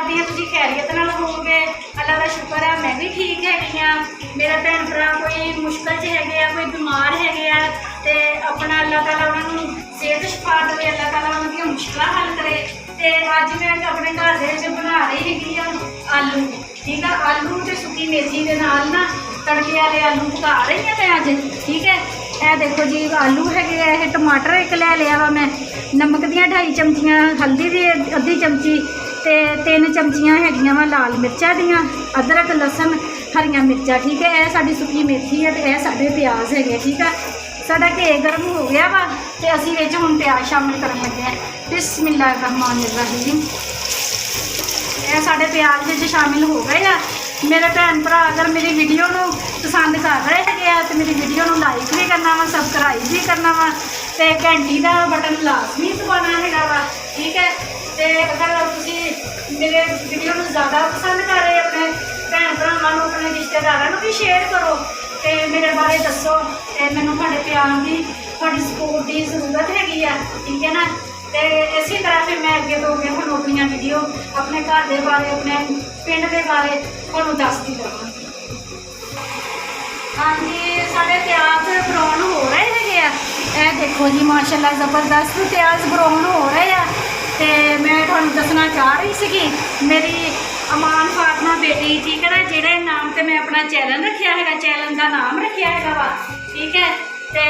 करदी हां तुसीं खैरियत नाल होवोगे। अल्लाह दा शुक्र है मैं भी ठीक हैगी हाँ। मेरे भैन भरा कोई मुश्किल च हैगे आ, कोई बीमार हैगे आ, ते अपना अल्लाह ताला उन्हां नूं सेहत शफा देवे, अल्लाह ताला उन्हां दियां मुश्किलां हल करे। ते अज मैं अपने घर दे विच बना रही हैगी आ आलू, ठीक है। आलू ते सुक्की मेथी दे नाल ना तड़के वाले आलू पका रही हैं मैं अज, ठीक है। यह देखो जी आलू है, टमाटर एक लै लिया वा मैं, नमक दियां 2.5 चमचियां, हल्दी दी अद्धी चमची, ते 3 चमचियां हैगियां वा लाल मिर्चां दियां, अदरक लसन हरियां मिर्चां, ठीक है। यह साडी सुक्की मेथी है, तो यह साडे प्याज है, ठीक है। साडा घे गर्म हो गया वा, ते असीं विच हुण प्याज शामिल करन लगे हैं। बिस्मिल्लाहिर्रहमानिर्रहीम। यह साडे प्याज विच शामिल हो गए आ। मेरे भैन भरा अगर मेरी वीडियो नूं पसंद कर रहे हैं तो मेरी वीडियो नूं लाइक भी करना वा, सबसक्राइब भी करना वा, तो घंटी का बटन लाजमी दबाना है वा, ठीक है। तो अगर तुसीं मेरे वीडियो नूं ज़्यादा पसंद कर रहे अपने भैन भरावां नूं, अपने रिश्तेदारां नूं भी शेयर करो, तो मेरे बारे दसो, तो मैनूं तुहाडे प्यार की, तुहाडी सपोर्ट की जरूरत हैगी आ, ठीक है ना। तो इसी तरह फिर मैं अगे तो अगे तुहानूं अपनी वीडियो अपने घर के बारे, अपने पिंड के बारे तुहानूं दसदी रहांगी। हाँ जी, साढ़े प्याज ब्राउन हो रहे हैं। यह देखो जी माशाल्लाह ज़बरदस्त प्याज ब्राउन हो रहे हैं। तो मैं तुहानूं दसना चाह रही सी मेरी अमान फातिमा बेटी, ठीक है ना, जिहड़े नाम से मैं अपना चैनल रखा है, चैनल का नाम रखा है वा, ठीक है। तो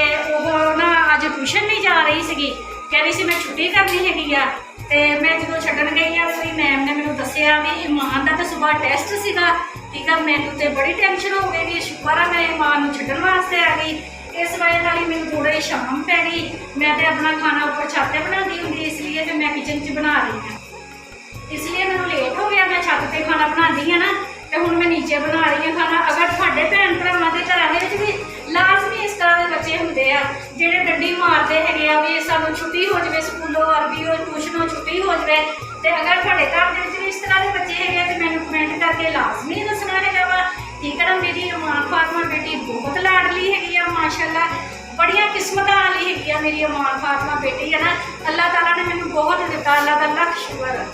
वह ना अज ट्यूशन नहीं जा रही सी, कह रही सी मैं छुट्टी करनी हैगी आ। तो मैं जो छड्डन गई आ, कोई मैम ने मैनूं दस्सिया भी ईमान का तो सुबह टेस्ट सीगा, ठीक है। मैनूं तो बड़ी टेंशन हो गई भी शुक्र है मैं ईमान नूं छड्डन वास्ते आ गई। इस वजह नाल ही मैनूं थोड़ी शाम पै गई। मैं तो अपना खाना ऊपर छत पर बनाती होंगी, इसलिए तो मैं किचन च बना रही हूँ, इसलिए मैनूं लेट हो गया। मैं छत पर खाना बनाती हाँ ना, तो हुण मैं नीचे बना रही हूँ खाना। अगर तुहाडे भैन भरावां दे घरां दे विच भी लाजमी इस तरह के बच्चे होंदे आ जिहड़े डंडी मारते हैगे आ भी सानूं छुट्टी हो जाए, स्कूलों अरबी हो ट्यूशनों छुट्टी हो जाए, तो अगर तुहाडे घर दे विच भी इस तरह के बच्चे हैगे तो मैनूं कमेंट करके लाजमी दसना हैगा वा, ठीक है ना। मेरी अमान फातिमा बेटी बहुत लाडली हैगी आ, माशाअल्लाह बड़ियां किस्मतां वाली हैगी आ मेरी अमान फातिमा बेटी, है ना। अल्लाह ताला ने मैनूं बहुत दिता, अल्लाह दा लख शुक्र है।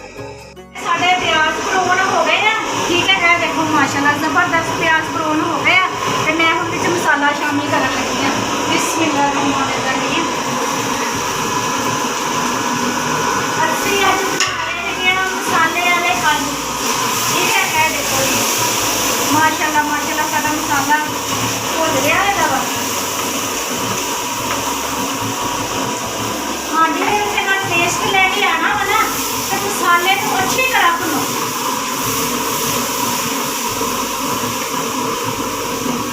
साढ़े प्याज ब्राउन हो गए हैं, ठीक है। यह देखो माशाल्लाह ज़बरदस्त प्याज ब्राउन हो गए हैं। तो मैं हुण विच मसाला शामिल करन लगी हाँ। बिस्मिल्लाहिर्रहमानिर्रहीम। असीं अज बना रहे हैं मसाले वाले आलू, ठीक है। यह देखो जी माशाल्लाह माशाल्लाह साडा मसाला भुज रहा है वा। हाँ जी, इसका टेस्ट लेके आना वा ना, तो मसाले को अच्छी तरह भुनो।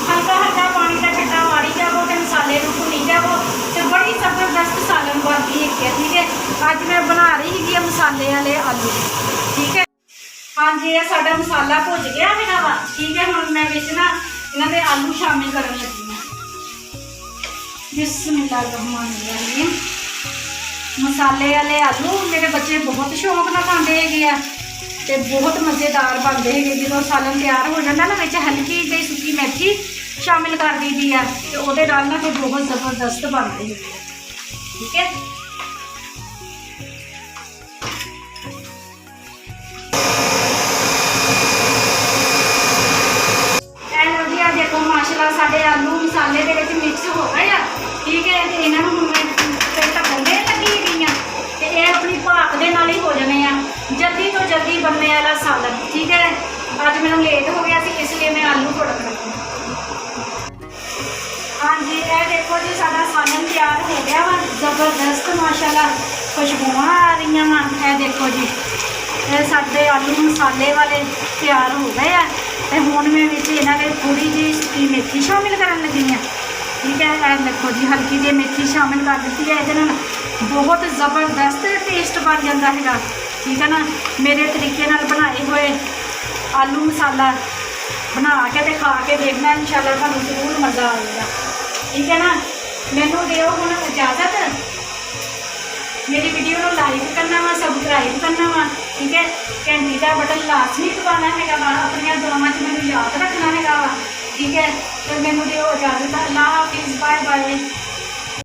हल्का हल्का पानी का छट्टा मारी जाओ, तो मसाले को भुनी जाओ, तो बड़ी जबरदस्त सालन बनती है, ठीक है। अज मैं बना रही थी मसाले वाले आलू, ठीक है। हाँ जी, यह साडा मसाला भुज गया है वा, ठीक है। हुण मैं विच ना इन्हां दे आलू शामिल करन लगी हां। बिस्मिल्लाहिर्रहमानिर्रहीम। मसाले वाले आलू मेरे बच्चे बहुत शौक नाल खांदे हैगे आ, ते बहुत मज़ेदार बनते हैं। जो सालन तैयार हो जाता ना, विच हल्की जी सुक्की मेथी शामिल कर दी दी है, तो वो ना फिर बहुत ज़बरदस्त बनते हैं, ठीक है। देखो माशाल्लाह साडे आलू मसाले दे विच मिक्स हो गए आ, ठीक है। तो इन्हों मैं फिर ढक्कन देन लगी गई हाँ, तो ये अपनी भाप दे नाल ही हो जाने आ, जल्दी तो जल्दी बनने वाला सालन, ठीक है। अज मैनूं लेट हो गया सी, इसलिए मैं आलू तड़क लगी। हाँ जी, यह देखो जी साडा सालन तैयार हो गया वा, जबरदस्त माशाल्लाह खुशबुआं आ रही वा। यह देखो जी ये साडे आलू मसाले वाले तैयार हो गए हैं। तो हुण मैं विच इन्हां दे थोड़ी जी सुक्की मेथी शामिल करन लगी हाँ, ठीक है। यह देखो जी हल्की जी मेथी शामिल कर दी है, ये बहुत ज़बरदस्त टेस्ट बन जाता है, ठीक है ना। मेरे तरीके नाल बनाए हुए आलू मसाला बना के ते खा के देखना, इंशाल्लाह तुहानूं जरूर मज़ा आएगा, ठीक है ना। मैनूं दिओ हुण इजाज़त, मेरी वीडियो को लाइक करना वा, सबसक्राइब करना वा, ठीक है। घंटी का बटन लाजमी दबाना है वा, अपनी दुआवां च मैनूं याद रखना है वा, ठीक है। तो मैनूं दिओ इजाज़त, अल्लाह हाफिज़, बाय बाय।